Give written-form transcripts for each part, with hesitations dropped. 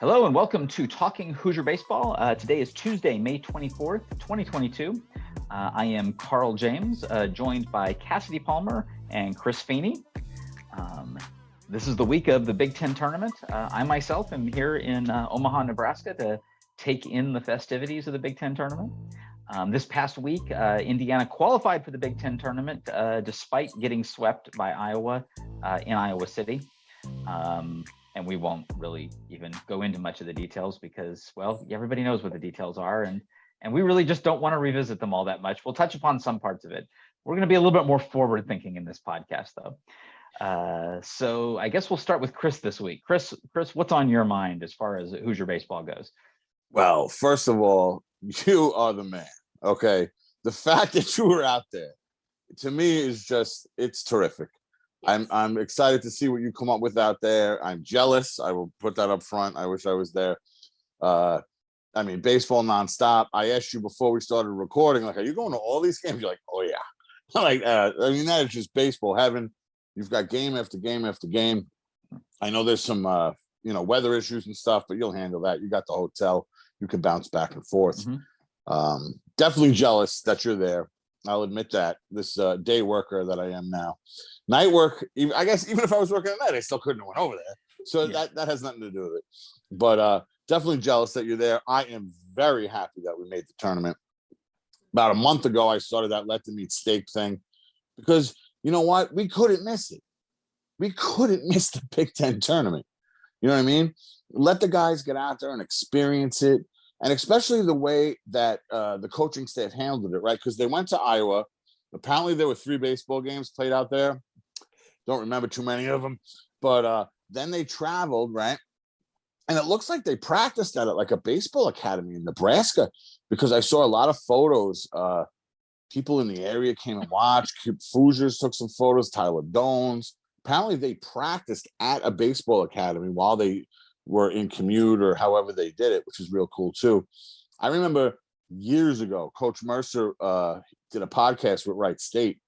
Hello and welcome to Talking Hoosier Baseball. Today is Tuesday, May 24th, 2022. I am Carl James, joined by Cassidy Palmer and Chris Feeney. This is the week of the Big Ten Tournament. I myself am here in Omaha, Nebraska to take in the festivities of the Big Ten Tournament. This past week, Indiana qualified for the Big Ten Tournament despite getting swept by Iowa in Iowa City. And we won't really even go into much of the details because, well, everybody knows what the details are, and we really just don't want to revisit them all that much. We'll touch upon some parts of it. We're going to be a little bit more forward thinking in this podcast, though. So I guess we'll start with Chris this week. Chris, what's on your mind as far as Hoosier baseball goes? Well, first of all, you are the man. Okay, the fact that you were out there, to me, is it's terrific. I'm excited to see what you come up with out there. I'm jealous. I will put that up front. I wish I was there. I mean, baseball nonstop. I asked you before we started recording, like, are you going to all these games? You're like, oh yeah. Like, I mean, that is just baseball heaven. You've got game after game after game. I know there's some, weather issues and stuff, but you'll handle that. You got the hotel. You can bounce back and forth. Mm-hmm. Definitely jealous that you're there. I'll admit that. This day worker that I am now. Night work, I guess even if I was working at night, I still couldn't have went over there. So yeah. that has nothing to do with it. But definitely jealous that you're there. I am very happy that we made the tournament. About a month ago, I started that let them eat steak thing because you know what? We couldn't miss it. We couldn't miss the Big Ten tournament. You know what I mean? Let the guys get out there and experience it. And especially the way that the coaching staff handled it, right? Because they went to Iowa. Apparently, there were 3 baseball games played out there. Don't remember too many of them. But then they traveled, right? And it looks like they practiced at it like a baseball academy in Nebraska because I saw a lot of photos. People in the area came and watched. Hoosiers took some photos. Tyler Dones. Apparently, they practiced at a baseball academy while they were in commute or however they did it, which is real cool too. I remember years ago, Coach Mercer did a podcast with Wright State.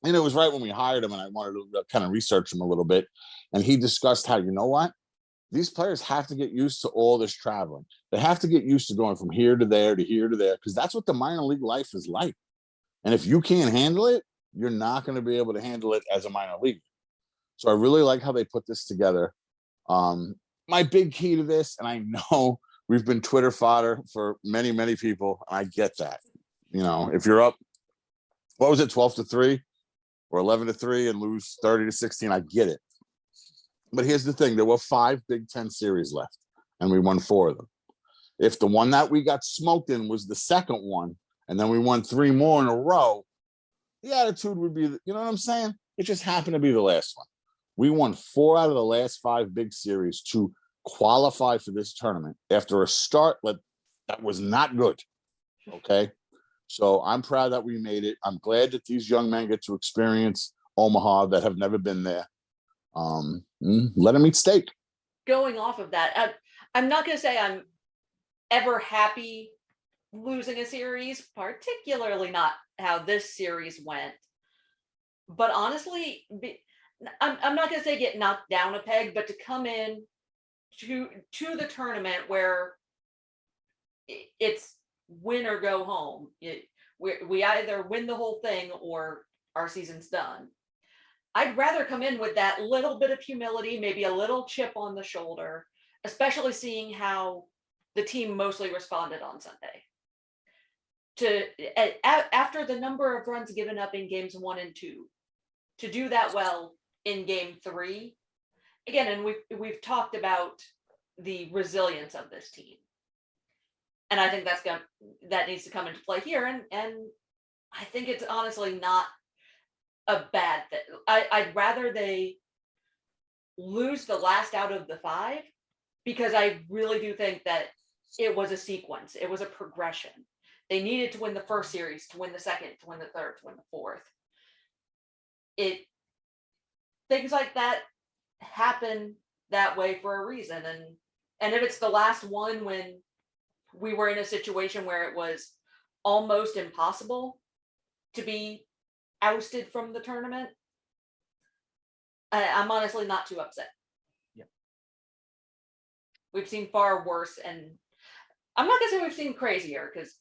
And it was right when we hired him and I wanted to kind of research him a little bit. And he discussed how, you know what? These players have to get used to all this traveling. They have to get used to going from here to there to here to there because that's what the minor league life is like. And if you can't handle it, you're not going to be able to handle it as a minor leaguer. So I really like how they put this together. My big key to this, and I know we've been Twitter fodder for many, many people. I get that. You know, if you're up, what was it, 12-3 or 11-3 and lose 30-16, I get it. But here's the thing. There were 5 Big Ten series left, and we won 4 of them. If the one that we got smoked in was the second one, and then we won 3 more in a row, the attitude would be, you know what I'm saying? It just happened to be the last one. We won 4 out of the last 5 big series to qualify for this tournament after a start that was not good. Okay. So I'm proud that we made it. I'm glad that these young men get to experience Omaha that have never been there. Let them eat steak. Going off of that, I'm not going to say I'm ever happy losing a series, particularly not how this series went. But honestly, I'm not going to say get knocked down a peg, but to come in to the tournament where it's win or go home. We either win the whole thing or our season's done. I'd rather come in with that little bit of humility, maybe a little chip on the shoulder, especially seeing how the team mostly responded on Sunday. After the number of runs given up in games 1 and 2, to do that well in game 3, again, and we've talked about the resilience of this team, and I think that needs to come into play here, and I think it's honestly not a bad thing. I'd rather they lose the last out of the 5 because I really do think that it was a sequence, it was a progression. They needed to win the first series, to win the second, to win the third, to win the fourth. Things like that happen that way for a reason. And if it's the last one when we were in a situation where it was almost impossible to be ousted from the tournament, I'm honestly not too upset. We've seen far worse, and I'm not gonna say we've seen crazier because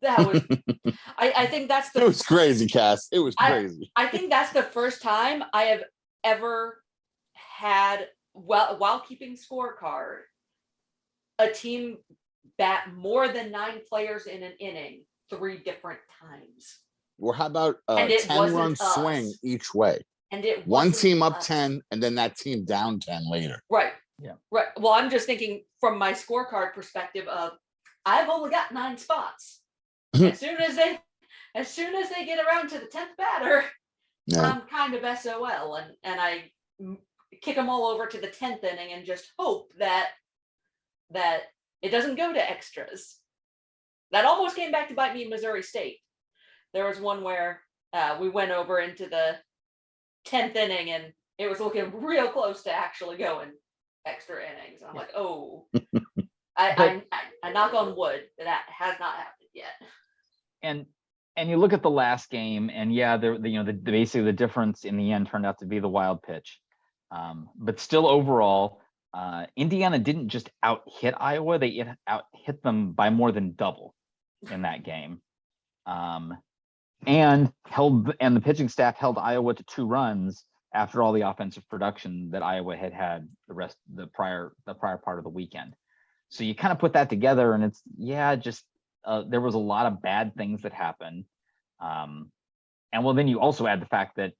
that was. I think that's It was crazy, Cass. It was crazy. I think that's the first time I have ever had, while keeping scorecard, a team bat more than 9 players in an inning 3 different times. Or how about a And it 10-run wasn't us. swing each way? And it One wasn't team up us. 10 and then that team down 10 later. Right. Yeah. Right. Well, I'm just thinking from my scorecard perspective of I've only got 9 spots. as soon as they get around to the 10th batter, Yeah. I'm kind of SOL, and I kick them all over to the 10th inning and just hope that it doesn't go to extras. That almost came back to bite me in Missouri State. There was one where we went over into the 10th inning and it was looking real close to actually going extra innings. I'm like, oh, I knock on wood that has not happened yet. And you look at the last game, and yeah, basically the difference in the end turned out to be the wild pitch. But still, overall, Indiana didn't just out hit Iowa; they out hit them by more than double in that game. And the pitching staff held Iowa to 2 runs after all the offensive production that Iowa had the prior part of the weekend. So you kind of put that together, and it's there was a lot of bad things that happened. And well, then you also add the fact that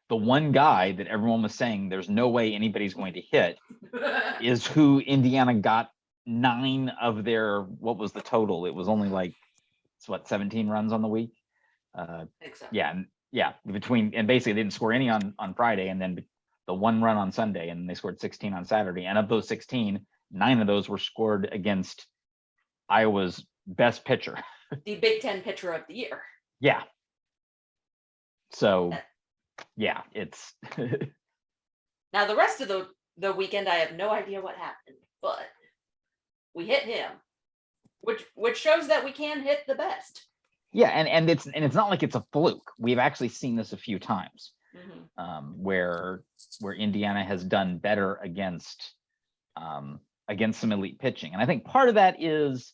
the one guy that everyone was saying there's no way anybody's going to hit is who Indiana got 9 of their, what was the total? It was only like, 17 runs on the week. Exactly. And basically they didn't score any on Friday, and then the 1 run on Sunday, and they scored 16 on Saturday. And of those 16, 9 of those were scored against Iowa's best pitcher. The Big Ten pitcher of the year. Yeah. So, yeah, it's. Now the rest of the weekend, I have no idea what happened, but we hit him, which shows that we can hit the best. Yeah, and it's not like it's a fluke. We've actually seen this a few times, where Indiana has done better against some elite pitching, and I think part of that is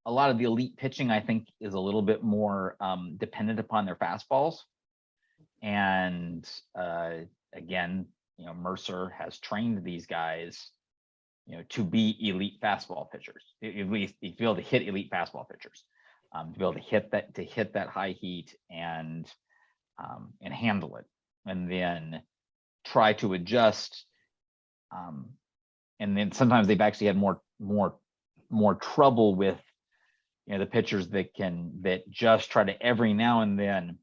a lot of the elite pitching, I think, is a little bit more dependent upon their fastballs. And again, Mercer has trained these guys, to be elite fastball pitchers. At least you be able to hit elite fastball pitchers, to be able to hit that high heat and handle it, and then try to adjust. And then sometimes they've actually had more trouble with the pitchers that just try to every now and then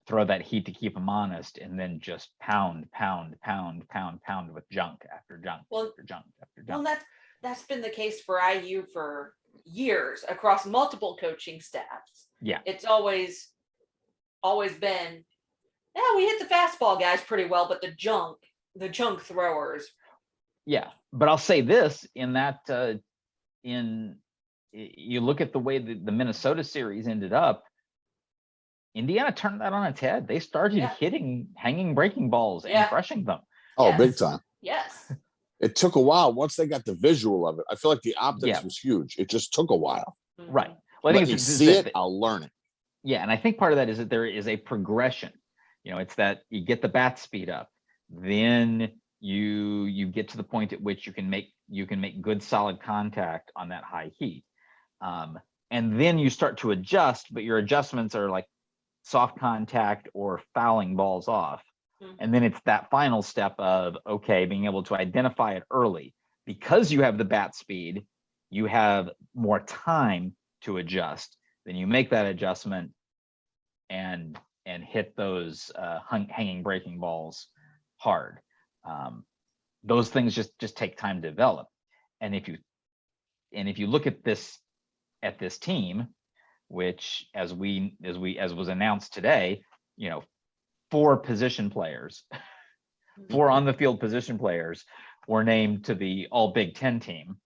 throw that heat to keep them honest, and then just pound with junk after junk after junk after junk. Well, that's been the case for IU for years across multiple coaching staffs. Yeah, it's always been, we hit the fastball guys pretty well, but the junk throwers. Yeah, but I'll say this, in that you look at the way the Minnesota series ended up, Indiana turned that on its head. They started hitting hanging breaking balls and crushing them. Oh, yes. Big time. Yes. It took a while. Once they got the visual of it, I feel like the optics was huge. It just took a while. Right. Well, I think Let me see it, I'll learn it. Yeah, and I think part of that is that there is a progression. It's that you get the bat speed up, then you get to the point at which you can make good solid contact on that high heat, and then you start to adjust, but your adjustments are like soft contact or fouling balls off. And then it's that final step of, being able to identify it early. Because you have the bat speed, you have more time to adjust. Then you make that adjustment and hit those hanging breaking balls hard. Those things just take time to develop. And if you look at this team, which as was announced today, 4 position players, 4 on the field position players were named to the All Big Ten team.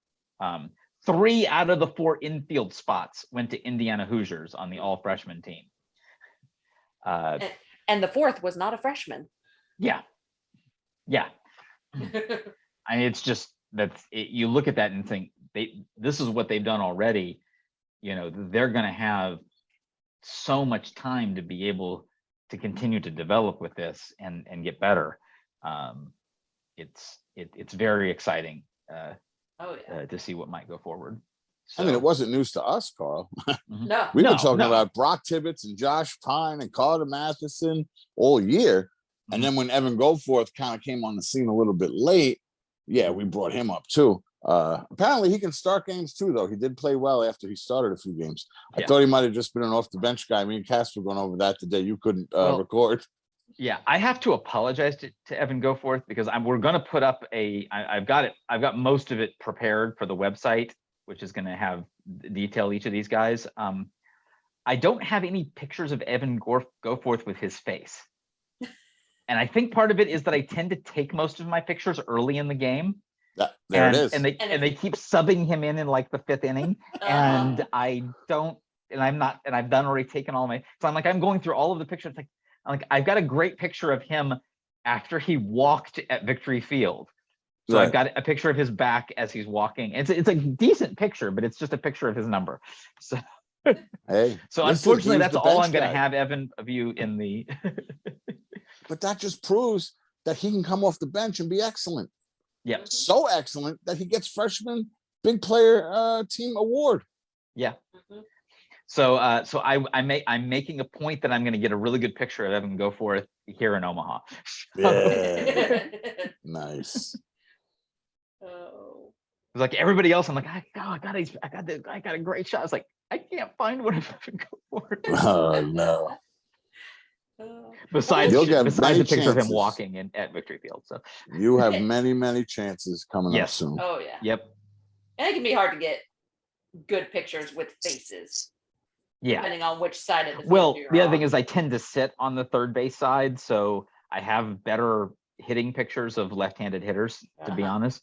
3 out of the 4 infield spots went to Indiana Hoosiers on the all freshman team. And the 4th was not a freshman. Yeah. I mean, it's just, you look at that and think this is what they've done already. They're going to have so much time to be able to continue to develop with this and get better. It's very exciting to see what might go forward. So, I mean, it wasn't news to us, Carl. No. We've been talking about Brock Tibbetts and Josh Pine and Carter Matheson all year. And then when Evan Goforth kind of came on the scene a little bit late, we brought him up too. Apparently he can start games too, though. He did play well after he started a few games. I thought he might have just been an off the bench guy. Me and Cass were going over that today. You couldn't record. Yeah, I have to apologize to Evan Goforth because we're going to put up I've got most of it prepared for the website, which is going to have detail each of these guys. I don't have any pictures of Evan Goforth with his face. And I think part of it is that I tend to take most of my pictures early in the game. There it is. And they keep subbing him in like the 5th inning. And I don't, and I'm not, and I've already taken all my, so I'm going through all of the pictures. Like I've got a great picture of him after he walked at Victory Field. So I've got a picture of his back as he's walking. It's a decent picture, but it's just a picture of his number. So unfortunately, that's all I'm going to have, Evan, of you in the. But that just proves that he can come off the bench and be excellent. Yeah. So excellent that he gets freshman big player team award. Yeah. So I'm making a point that I'm going to get a really good picture of Evan Goforth here in Omaha. Yeah. Nice. Oh. Like everybody else, I'm like, I got a great shot. I was like, I can't find one of Evan Goforth. Oh no. Besides the picture chances of him walking at Victory Field. So you have many chances coming up soon. Oh yeah. Yep. And it can be hard to get good pictures with faces. Yeah. Depending on which side of the field you're the other on. thing is I tend to sit on the third base side, so I have better hitting pictures of left-handed hitters, to be honest.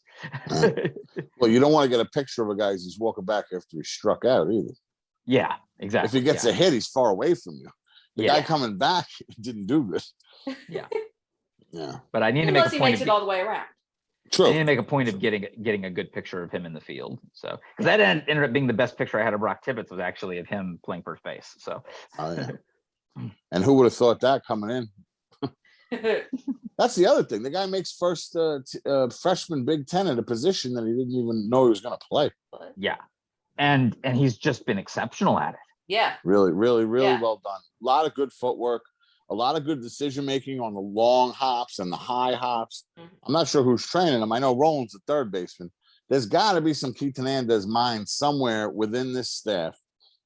Well, you don't want to get a picture of a guy who's walking back after he struck out either. Yeah, exactly. If he gets a hit, he's far away from you. The guy coming back didn't do good. Yeah. Yeah. But I need to Unless make a point he makes it all the way around. True. I need to make a point of getting a good picture of him in the field. So because that ended up being the best picture I had of Brock Tibbetts was actually of him playing first base. So and who would have thought that coming in? That's the other thing. The guy makes first freshman Big Ten at a position that he didn't even know he was going to play. Yeah. And he's just been exceptional at it. Yeah. Really well done. A lot of good footwork, a lot of good decision-making on the long hops and the high hops. Mm-hmm. I'm not sure who's training him. I know Roland's the third baseman. There's got to be some Keith Hernandez mind somewhere within this staff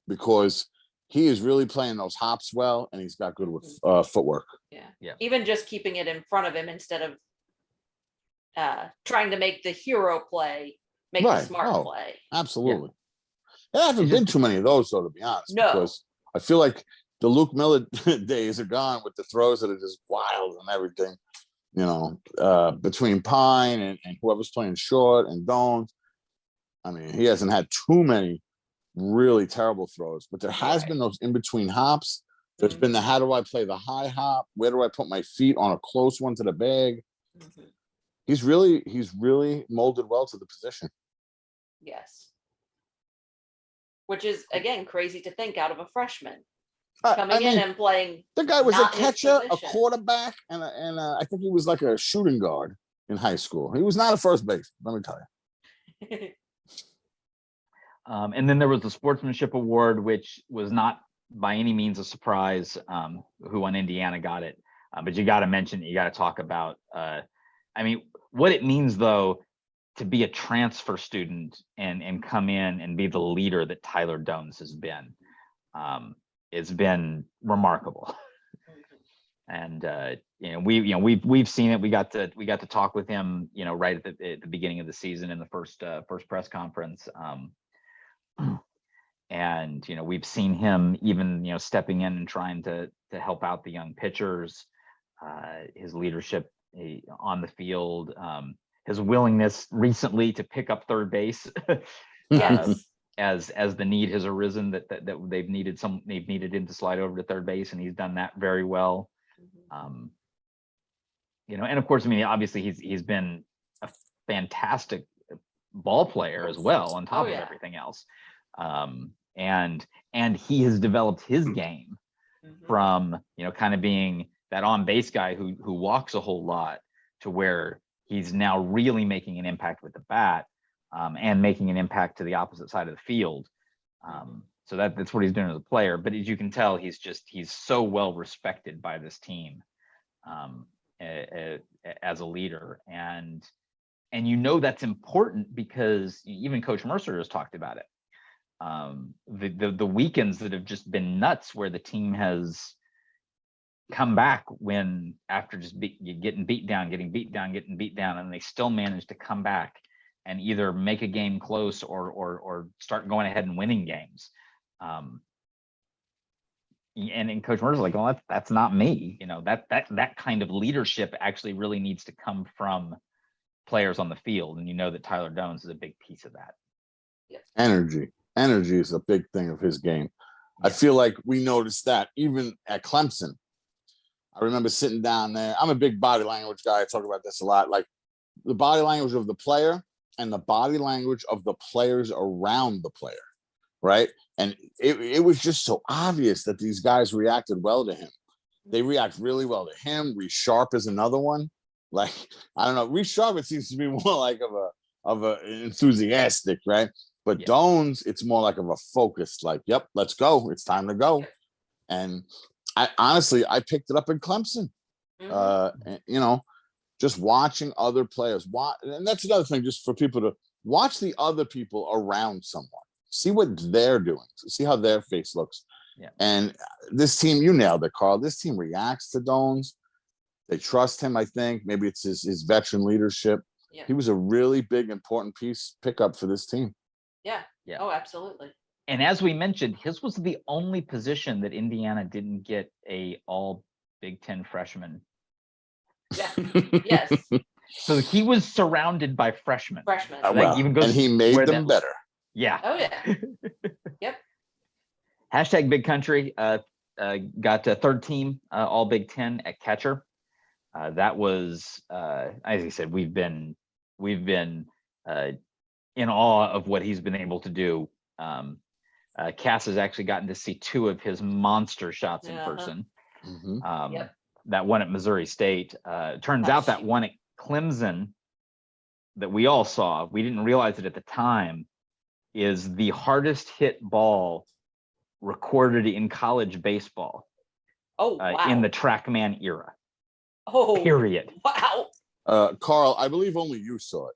because he is really playing those hops well, and he's got good with footwork. Yeah. Even just keeping it in front of him instead of trying to make the hero play, make the smart play. Absolutely. Yeah. There haven't been too many of those, though, to be honest. No. Because I feel like the Luke Miller days are gone with the throws that are just wild and everything. Between Pine and whoever's playing short and Dones. I mean, he hasn't had too many really terrible throws, but there has been those in-between hops. There's been the how do I play the high hop? Where do I put my feet on a close one to the bag? Mm-hmm. He's really molded well to the position. Yes. Which is, again, crazy to think out of a freshman coming in and playing. The guy was a catcher, a quarterback, and I think he was like a shooting guard in high school. He was not a first base, let me tell you. And then there was the Sportsmanship Award, which was not by any means a surprise who on Indiana got it. But you got to mention, you got to talk about, what it means, though, to be a transfer student and come in and be the leader that Tyler Dones has been. It's been remarkable. And we've seen it. We got to talk with him, right at the beginning of the season in the first press conference. And we've seen him even stepping in and trying to help out the young pitchers. His leadership on the field. His willingness recently to pick up third base as the need has arisen that they've needed him to slide over to third base, and he's done that very well. And of course, obviously he's been a fantastic ball player as well, on top of everything else. And he has developed his game from, kind of being that on base guy who walks a whole lot to where he's now really making an impact with the bat, and making an impact to the opposite side of the field. So that's what he's doing as a player. But as you can tell, he's so well respected by this team, as a leader. And that's important because even Coach Mercer has talked about it. The weekends that have just been nuts, where the team has come back when after just getting beat down, and they still manage to come back and either make a game close or start going ahead and winning games. And Coach Mercer's like, well, that's not me. That kind of leadership actually really needs to come from players on the field, and that Tyler Dones is a big piece of that. Yes. Energy is a big thing of his game. I feel like we noticed that even at Clemson. I remember sitting down there. I'm a big body language guy. I talk about this a lot. Like the body language of the player and the body language of the players around the player, right? And it was just so obvious that these guys reacted well to him. They react really well to him. Reece Sharp is another one. Like, I don't know. Reece Sharp, it seems to be more like of a enthusiastic, right? But Dones, it's more like of a focused, like, yep, let's go. It's time to go. And I honestly picked it up in Clemson. Just watching other players. And that's another thing, just for people to watch the other people around someone. See what they're doing. See how their face looks. Yeah. And this team, you nailed it, Carl. This team reacts to Dones. They trust him, I think. Maybe it's his veteran leadership. Yeah. He was a really big, important pickup for this team. Yeah. Oh, absolutely. And as we mentioned, his was the only position that Indiana didn't get a all Big Ten freshman. Yeah. Yes. So he was surrounded by freshmen. And he made them better. Yeah. Oh, yeah. Yep. Hashtag Big Country got a third team all Big Ten at catcher. That was, as I said, we've been in awe of what he's been able to do. Cass has actually gotten to see two of his monster shots in person. That one at Missouri State. Turns out that one at Clemson that we all saw, we didn't realize it at the time, is the hardest hit ball recorded in college baseball. Oh, wow. In the TrackMan era. Oh, period. Wow. Carl, I believe only you saw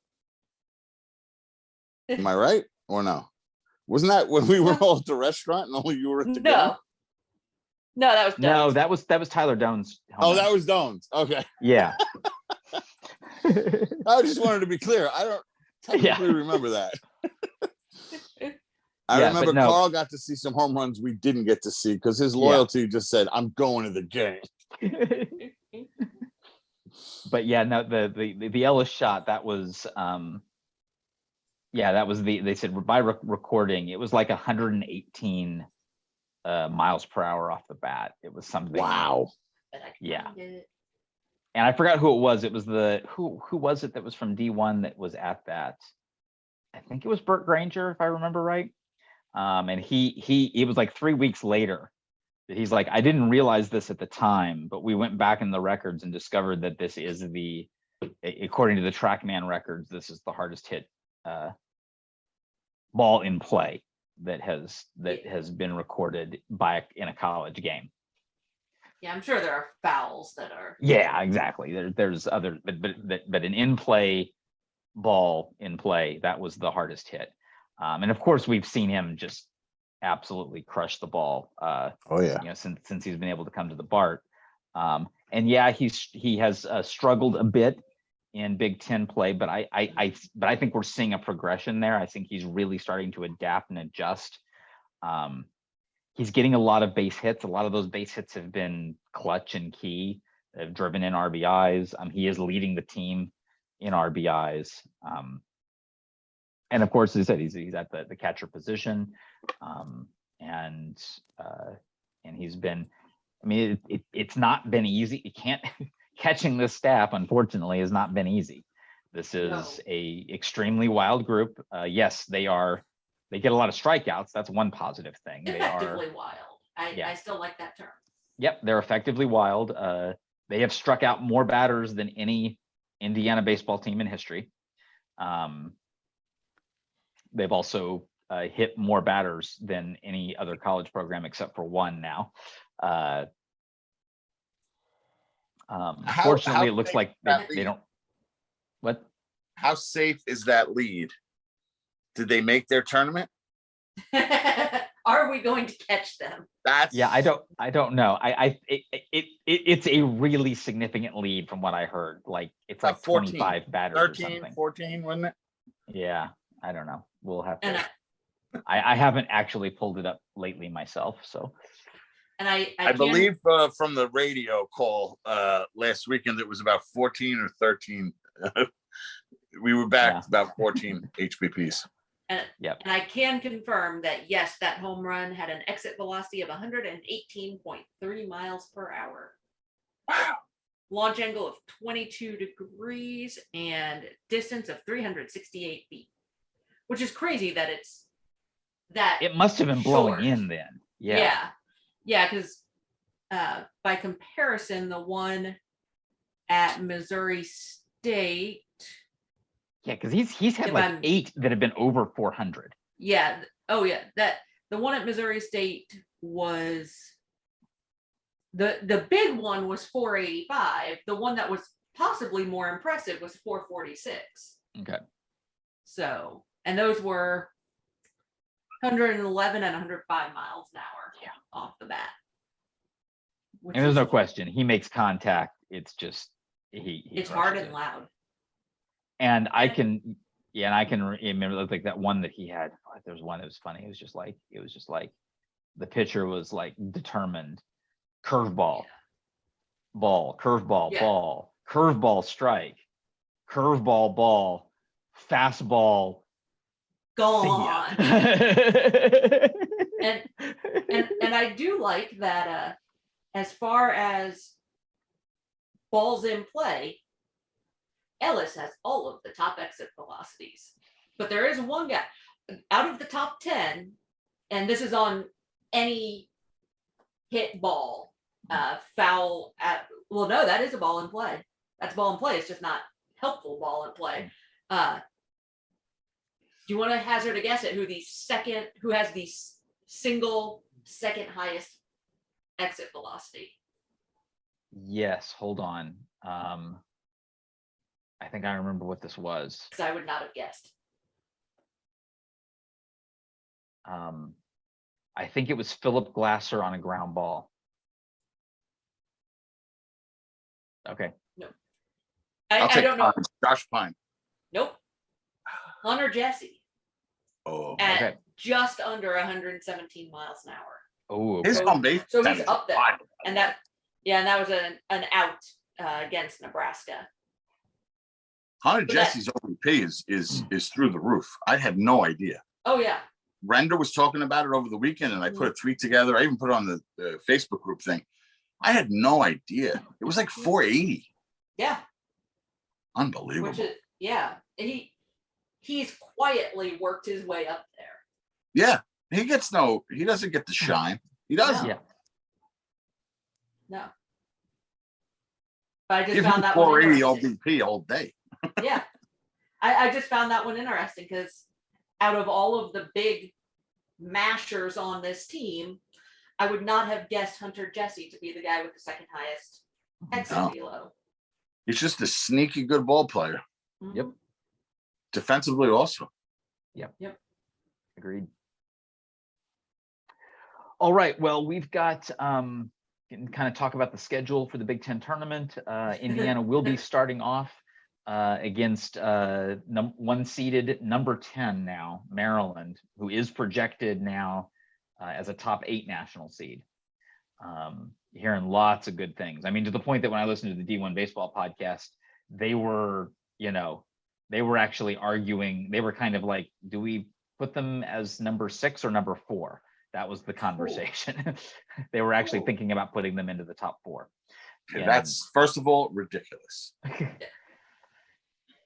it. Am I right or no? Wasn't that when we were all at the restaurant and only you were at the game? No, that was Dones. No, that was Tyler Dones. Oh, that was Dones. Okay. Yeah. I just wanted to be clear. I don't technically remember that. I remember Carl got to see some home runs we didn't get to see because his loyalty just said, I'm going to the game. But yeah, no, the Ellis shot, that was that was they said by recording, it was like 118 miles per hour off the bat. It was something. Wow. Yeah. And I forgot who it was. It was who was it that was from D1 that was at that? I think it was Burt Granger, if I remember right. And it was like 3 weeks later that he's like, I didn't realize this at the time, but we went back in the records and discovered that this is according to the TrackMan records, this is the hardest hit ball in play that has been recorded in a college game. Yeah, I'm sure there are fouls that are. Yeah, exactly. There's other, but an in-play ball in play, that was the hardest hit. And of course, we've seen him just absolutely crush the ball. Since he's been able to come to the BART. And yeah, he has struggled a bit in Big Ten play, but I think we're seeing a progression there. I think he's really starting to adapt and adjust. He's getting a lot of base hits. A lot of those base hits have been clutch and key. Have driven in RBIs. He is leading the team in RBIs. And of course, as I said, he's at the catcher position. And he's been, it's not been easy. You can't catching this staff, unfortunately, has not been easy. This is a extremely wild group. Yes, they get a lot of strikeouts. That's one positive thing. Effectively wild. I still like that term. Yep, they're effectively wild. They have struck out more batters than any Indiana baseball team in history. They've also hit more batters than any other college program except for one now. Fortunately, it looks like they don't. What? How safe is that lead? Did they make their tournament? Are we going to catch them? I don't know. It's a really significant lead from what I heard. Like it's like 14, 25 batters 13, or something. 14, wasn't it? Yeah, I don't know. We'll have to. I haven't actually pulled it up lately myself, so. And I believe from the radio call last weekend it was about 14 or 13. We were back about 14 HPPs. And I can confirm that yes, that home run had an exit velocity of 118.3 miles per hour. Wow. Launch angle of 22 degrees and distance of 368 feet, which is crazy that it's that. It must have been blowing in then. Yeah, because by comparison, the one at Missouri State. Yeah, because he's had like 8 that have been over 400. Yeah. Oh yeah. That the one at Missouri State was the big one was 485. The one that was possibly more impressive was 446. Okay. So, and those were 111 and 105 miles an hour off the bat. And there's no question. He makes contact. It's just it's hard and loud. And I can remember like that one that he had. There was one that was funny. It was just like the pitcher was like determined. Curveball, ball, curveball, ball, curveball, strike, curveball, ball, fastball, gone. and I do like that. As far as balls in play, Ellis has all of the top exit velocities, but there is one guy out of the top 10, and this is on any hit ball, foul at, well, no, that is a ball in play. That's ball in play. It's just not helpful ball in play. Do you want to hazard a guess at who has the single second highest exit velocity? Yes, hold on. I think I remember what this was. Because I would not have guessed. I think it was Philip Glasser on a ground ball. Okay. No. I don't know. Josh Pine. Nope. Hunter Jesse. Oh. At just under 117 miles an hour. Oh. Okay. His home base. So he's up there. And that was an out against Nebraska. Hunter Jesse's OVP is through the roof. I had no idea. Oh yeah. Render was talking about it over the weekend, and I put a tweet together. I even put it on the Facebook group thing. I had no idea. It was like 480. Yeah. Unbelievable. Which is, he's quietly worked his way up there. Yeah. He doesn't get the shine. He doesn't. Yeah. No. But I just Give found him that 480 one interesting. OVP all day. Yeah. I just found that one interesting because out of all of the big mashers on this team, I would not have guessed Hunter Jesse to be the guy with the second highest exit velo. He's just a sneaky good ball player. Mm-hmm. Yep. Defensively also. Yep. Agreed. All right. Well, we've got can kind of talk about the schedule for the Big Ten tournament. Indiana will be starting off against one-seeded number 10 now, Maryland, who is projected now as a top 8 national seed. Hearing lots of good things. I mean, to the point that when I listened to the D1 baseball podcast, they were actually arguing. They were kind of like, do we put them as number 6 or number 4? That was the conversation. They were actually thinking about putting them into the top 4. Okay, that's, first of all, ridiculous.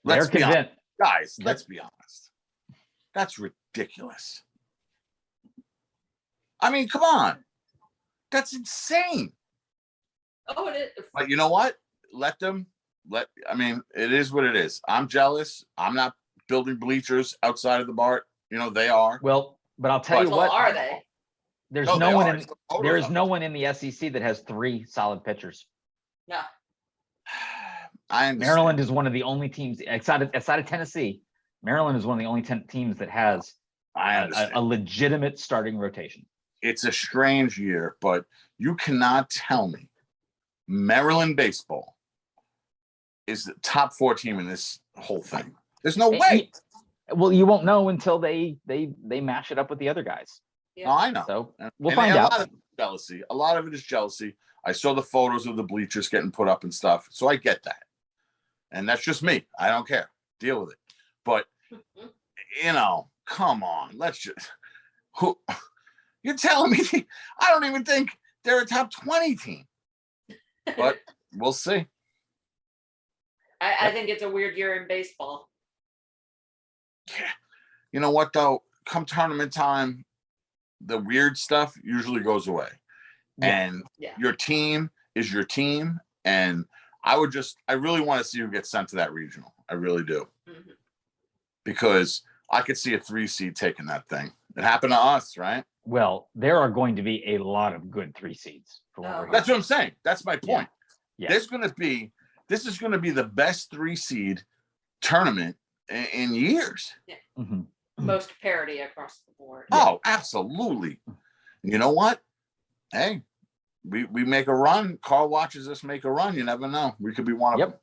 They're Let's be honest. convinced. Guys, let's be honest. That's ridiculous. I mean, come on. That's insane. Oh, it is. But you know what? I mean, it is what it is. I'm jealous. I'm not building bleachers outside of the bar. You know, they are. Well, but I'll tell you Well, what. are they? There's No, no they one are. in It's totally there is are. no one in the SEC that has 3 solid pitchers. No. I understand. Maryland is one of the only teams outside of Tennessee. Maryland is one of the only teams that has I understand. a legitimate starting rotation. It's a strange year, but you cannot tell me Maryland baseball is the top 4 team in this whole thing. There's no way. Well, you won't know until they mash it up with the other guys. Yeah. No, I know. So we'll find out. A lot of it is jealousy. I saw the photos of the bleachers getting put up and stuff, so I get that. And that's just me. I don't care. Deal with it. But you know, come on. Let's just. You're telling me? I don't even think they're a top 20 team. But we'll see. I think it's a weird year in baseball. You know what though? Come tournament time, the weird stuff usually goes away. Yeah. And Yeah. your team is your team. And I really want to see who gets sent to that regional. I really do. Mhm. Because I could see a 3 seed taking that thing. It happened to us, right? Well, there are going to be a lot of good 3 seeds. For what Oh. we're That's what I'm saying. That's my point. Yeah. This is going to be the best 3 seed tournament in years. Mhm. Most parity across the board. Oh, absolutely. You know what? Hey, we make a run. Carl watches us make a run. You never know. We could be one of them.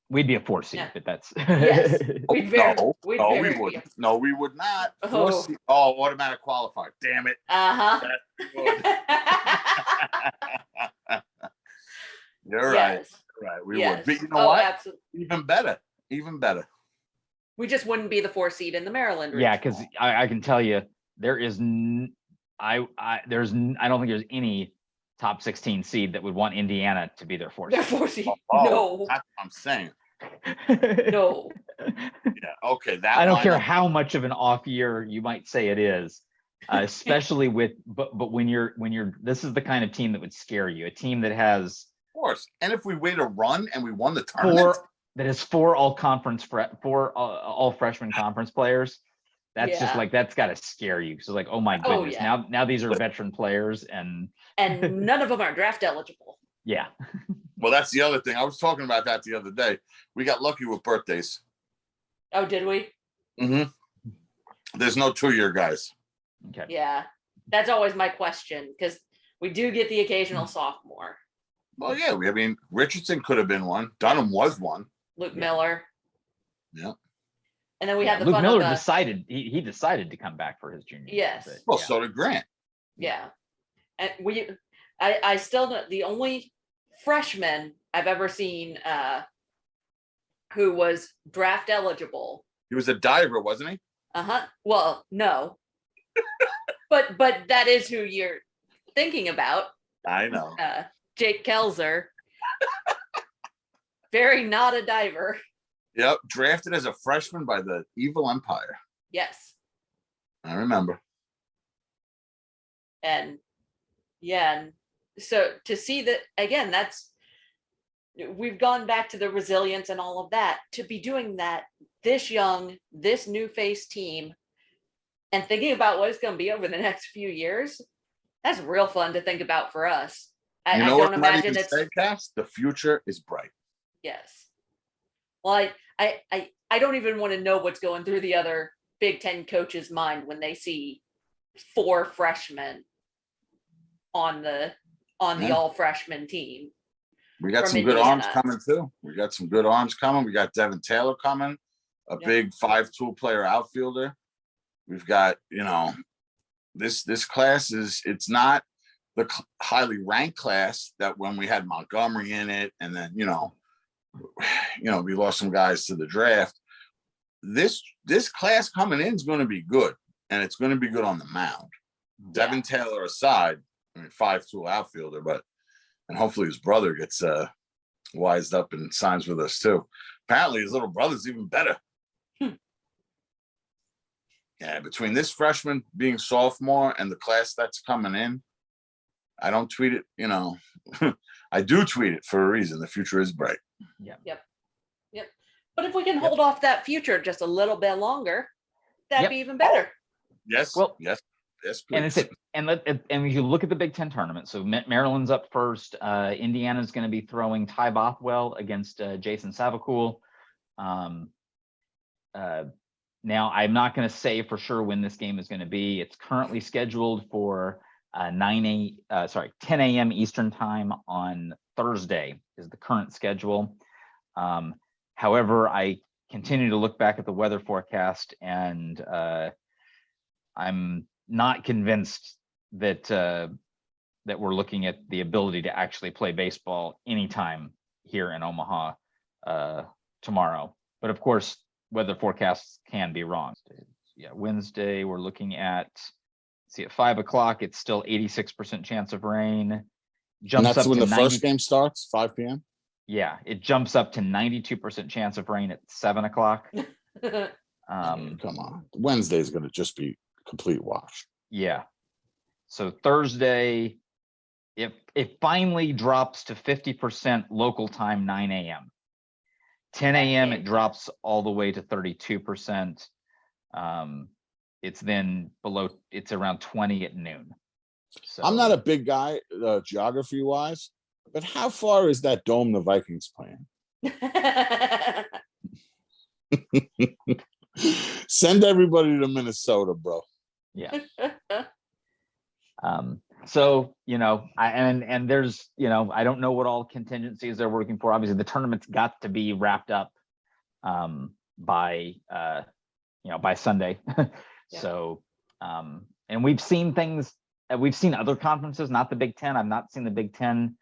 We'd be a 4 seed, Yeah. but that's Yes. We'd very, No, we'd no, very we be- wouldn't. No, we would not. Oh. Automatic qualifier. Damn it. Uh-huh. You're right. Yes. Right. We Yes. would. But you know Oh, what? absolutely. Even better. Even better. We just wouldn't be the 4 seed in the Maryland region. yeah, because I can tell you there is I don't think there's any top 16 seed that would want Indiana to be their 4 They're seed. 4 seed. Oh, No. that's what I'm saying. No. Yeah. Okay. That I don't care lineup- how much of an off year you might say it is, especially but when you're this is the kind of team that would scare you. A team that has Of course. And if we win a run and we won the tournament, four all freshman conference players. That's just Yeah. like that's got to scare you. So like, oh my Oh, goodness, yeah. now these are veteran players, and And none of them are draft eligible. yeah, well, that's the other thing. I was talking about that the other day. We got lucky with birthdays. Oh, did we? Mm-hmm. There's no 2-year guys. okay, Yeah. That's always my question, because we do get the occasional sophomore. Well, yeah. I mean, Richardson could have been one. Dunham was one. Luke Yeah. Miller. Yeah. And then we had the Luke fun Miller of the, decided he decided to come back for his junior year, Yes. but Well, yeah. so did Grant. yeah. And I still don't, the only freshman I've ever seen who was draft eligible. He was a diver, wasn't he? Uh-huh. Well, no. but that is who you're thinking about. I know. Jake Kelser. Very not a diver. Yep. Drafted as a freshman by the Evil Empire. Yes. I remember. And yeah, and so to see that again, we've gone back to the resilience and all of that, to be doing that this young, this new face team, and thinking about what it's going to be over the next few years. That's real fun to think about for us. I don't imagine it's Cass? The future is bright. yes. Well, I don't even want to know what's going through the other Big Ten coaches' mind when they see 4 freshmen on the Yeah. all freshman team. We got From some good arms Indiana. coming too. We got some good arms coming. We got Devin Taylor coming, a Yeah. big 5-tool player outfielder. We've got, this class it's not the highly ranked class that when we had Montgomery in it, and then we lost some guys to the draft. This class coming in is going to be good, and it's going to be good on the mound. Devin Taylor aside, 5-tool outfielder, and hopefully his brother gets wised up and signs with us too. Apparently, his little brother's even better. Yeah, between this freshman being sophomore and the class that's coming in, I don't tweet it, you know. I do tweet it for a reason. The future is bright. Yep. But if we can hold off that future just a little bit longer, that'd be even better. Yes. Well, yes, and please. and if you look at the Big Ten tournament, so Maryland's up first. Indiana's going to be throwing Ty Bothwell against Jason Savacool. Now, I'm not going to say for sure when this game is going to be. It's currently scheduled for 10 a.m. Eastern time on Thursday is the current schedule. However, I continue to look back at the weather forecast, and I'm not convinced that that we're looking at the ability to actually play baseball anytime here in Omaha tomorrow. But of course, weather forecasts can be wrong. Yeah, Wednesday we're looking at, at 5 o'clock. It's still 86% chance of rain. And that's when the first game starts, 5 p.m. Yeah, it jumps up to 92% chance of rain at 7 o'clock. Come on, Wednesday is going to just be complete wash. Yeah. So Thursday, it finally drops to 50% local time, 9 a.m. 10 a.m. it drops all the way to 32%. It's then below, it's around 20 at noon. So I'm not a big guy geography wise, but how far is that dome the Vikings playing? Send everybody to Minnesota, bro. Yeah. So, you know, and there's, you know, I don't know what all contingencies they're working for. Obviously the tournament's got to be wrapped up by Sunday. Yeah. So and we've seen things, we've seen other conferences, not the Big Ten. I've not seen the Big Ten,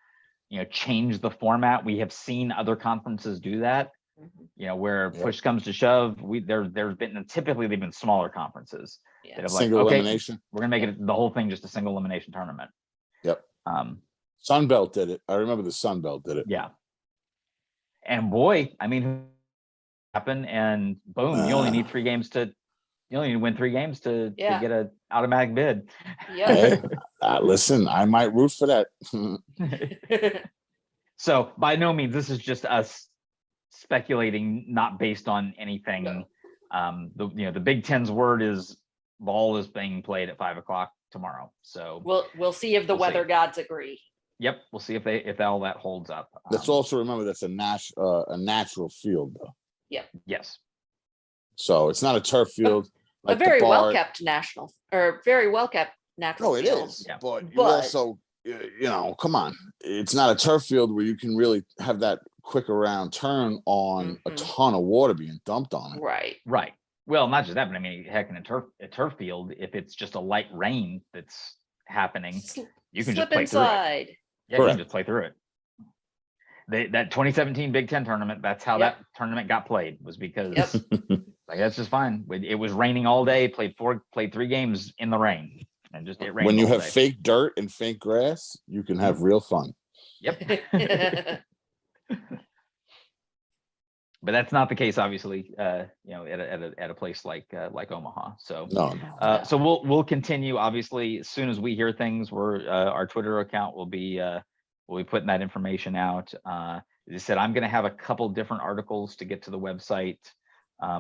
you know, change the format. We have seen other conferences do that, you know, where push comes to shove. There's been, typically they've been smaller conferences. Yeah. That have Single elimination. We're gonna make it the whole thing just a single elimination tournament. Yep. Sun Belt did it. I remember the Sun Belt did it. Yeah. And boy, I mean, happen and boom, you only need 3 games to, you only need to win 3 games to get an automatic bid. Yeah. Hey, listen, I might root for that. So by no means, this is just us speculating, not based on anything. No. The Big Ten's word is ball is being played at 5 o'clock tomorrow. So we'll see if the weather gods agree. Yep, we'll see if all that holds up. Let's also remember that's a natural field, though. Yep. Yes. So it's not a turf field. Like a very well kept national or very well kept natural. Oh, it field. is. Yeah. But you also, you know, come on, it's not a turf field where you can really have that quick around turn on a ton of water being dumped on it. Right. Well, not just that, but I mean, heck, in a turf field, if it's just a light rain that's happening, you can just play through it. Yeah, you can just play through it. That 2017 Big Ten tournament, that's how that tournament got played, was because like that's just fine. It was raining all day, played 3 games in the rain, and just it rained. When you have fake dirt and fake grass, you can have real fun. Yep. But that's not the case, obviously, you know, at a place like Omaha. So no. So we'll continue. Obviously, as soon as we hear things, our Twitter account will be putting that information out. As I said, I'm going to have a couple different articles to get to the website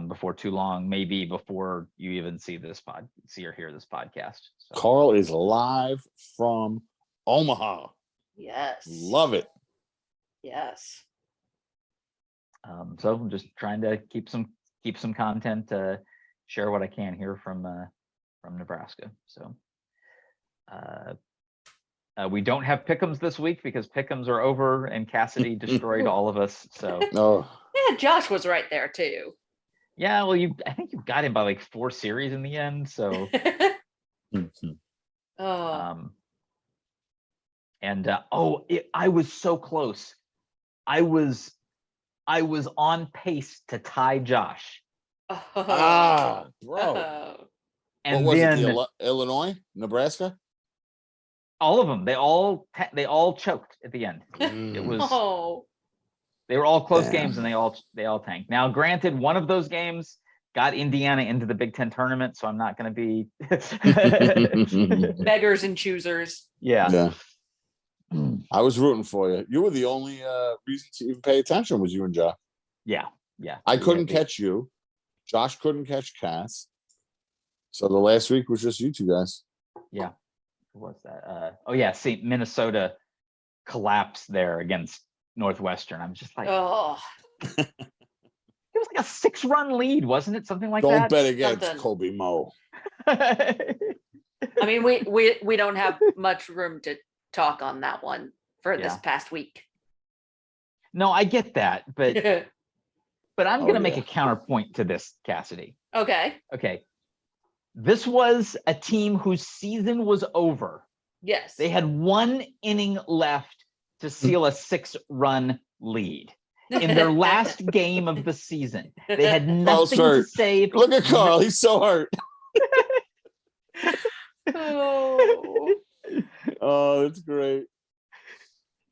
before too long, maybe before you even see or hear this podcast. So. Carl is live from Omaha. Yes. Love it. Yes. So I'm just trying to keep some content, share what I can here from Nebraska. So we don't have pick'ems this week because pick'ems are over and Cassidy destroyed all of us. So yeah, Josh was right there too. Yeah, well, I think you got him by like 4 series in the end. So I was so close. I was on pace to tie Josh. Bro. And what was then it, Illinois, Nebraska? All of them. They all choked at the end. It was They were all close Damn. games, and they all tanked. Now, granted, one of those games got Indiana into the Big Ten tournament, so I'm not going to be Beggars and choosers. Yeah. I was rooting for you. You were the only reason to even pay attention was you and Josh. Yeah. I couldn't catch you. Josh couldn't catch Cass. So the last week was just you two guys. Yeah. What's that? Oh yeah. See, Minnesota collapsed there against Northwestern. I'm just like, Oh, it was like a 6-run lead, wasn't it? Something like Don't that. bet against Something. Kobe Mo. I mean, we don't have much room to talk on that one for this past week. No, I get that, but I'm going to make a counterpoint to this, Cassidy. Okay. This was a team whose season was over. Yes. They had 1 inning left to seal a 6-run lead in their last game of the season. They had nothing to save. Look at Carl. He's so hurt. Oh, that's great.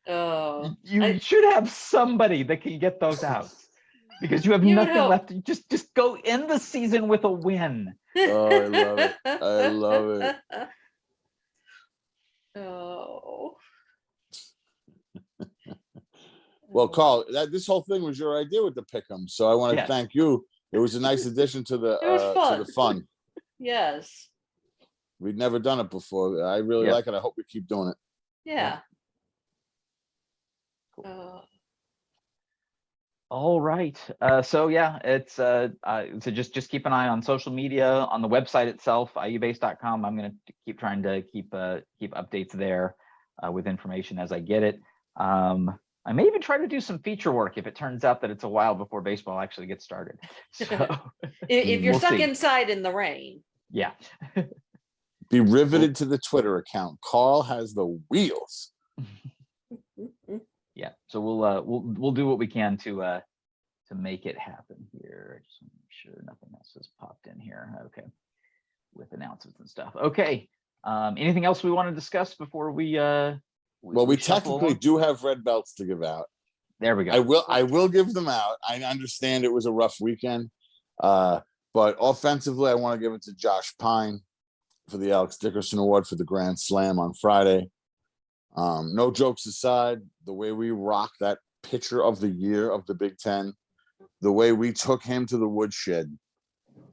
Oh, You should have somebody that can get those outs because you have nothing left. Just go end the season with a win. Oh, I love it. I love it. Oh. Well, Carl, this whole thing was your idea with the pick'em, so I want to thank you. It was a nice addition to the fun. Yes. We'd never done it before. I really like it. I hope we keep doing it. Yeah. Cool. All right. So yeah, it's so just keep an eye on social media, on the website itself, iubase.com. I'm going to keep trying to keep updates there with information as I get it. I may even try to do some feature work if it turns out that it's a while before baseball actually gets started. So if you're stuck inside in the rain. Yeah. Be riveted to the Twitter account. Carl has the wheels. Yeah. So we'll do what we can to make it happen here. I just want to make sure nothing else has popped in here. Okay. With announcements and stuff. Okay. Anything else we want to discuss before we well, we technically do have red belts to give out. There we go. I will give them out. I understand it was a rough weekend. But offensively, I want to give it to Josh Pine for the Alex Dickerson Award for the Grand Slam on Friday. No jokes aside, the way we rocked that pitcher of the year of the Big Ten, the way we took him to the woodshed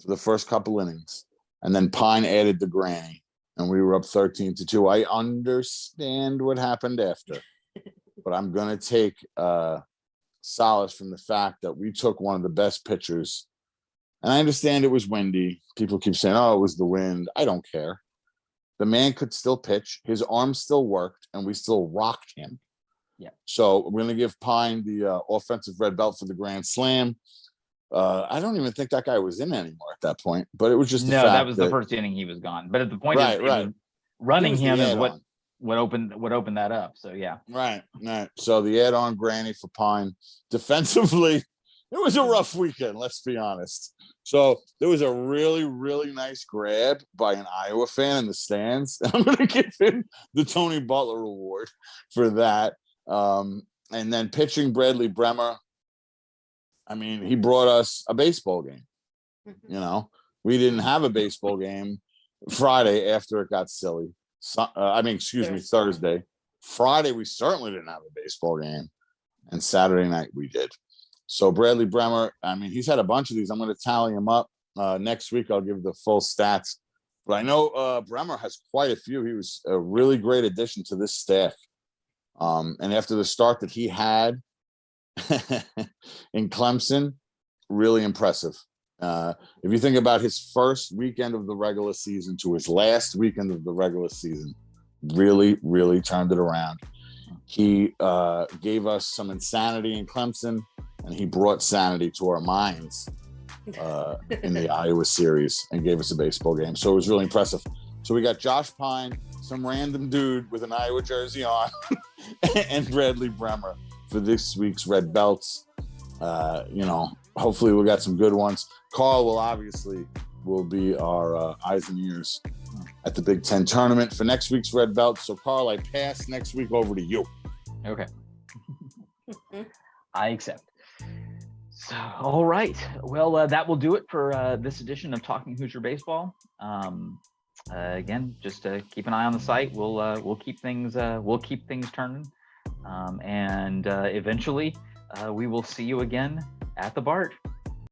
for the first couple innings, and then Pine added the granny, and we were up 13-2. I understand what happened after, but I'm going to take solace from the fact that we took one of the best pitchers. And I understand it was windy. People keep saying, oh, it was the wind. I don't care. The man could still pitch. His arm still worked, and we still rocked him. Yeah. So we're going to give Pine the offensive red belt for the Grand Slam. I don't even think that guy was in anymore at that point, but it was just that was the first inning he was gone. But at the point, running him is what opened that up. So yeah. Right. So the add-on granny for Pine. Defensively, it was a rough weekend, let's be honest. So there was a really, really nice grab by an Iowa fan in the stands. I'm going to give him the Tony Butler Award for that. And then pitching Bradley Bremer. I mean, he brought us a baseball game. You know, we didn't have a baseball game Friday after it got silly. Thursday. Friday, we certainly didn't have a baseball game. And Saturday night, we did. So Bradley Bremer, I mean, he's had a bunch of these. I'm going to tally him up. Next week, I'll give the full stats. But I know Bremer has quite a few. He was a really great addition to this staff. And after the start that he had in Clemson, really impressive. If you think about his first weekend of the regular season to his last weekend of the regular season, really, really turned it around. He gave us some insanity in Clemson, and he brought sanity to our minds in the Iowa series and gave us a baseball game. So it was really impressive. So we got Josh Pine, some random dude with an Iowa jersey on, and Bradley Bremer for this week's Red Belts. Hopefully we'll got some good ones. Carl will be our eyes and ears at the Big Ten tournament for next week's Red Belt. So Carl, I pass next week over to you. Okay. I accept. So, all right. Well, that will do it for this edition of Talking Hoosier Baseball. Again, just keep an eye on the site. We'll keep things turning, and eventually we will see you again at the BART.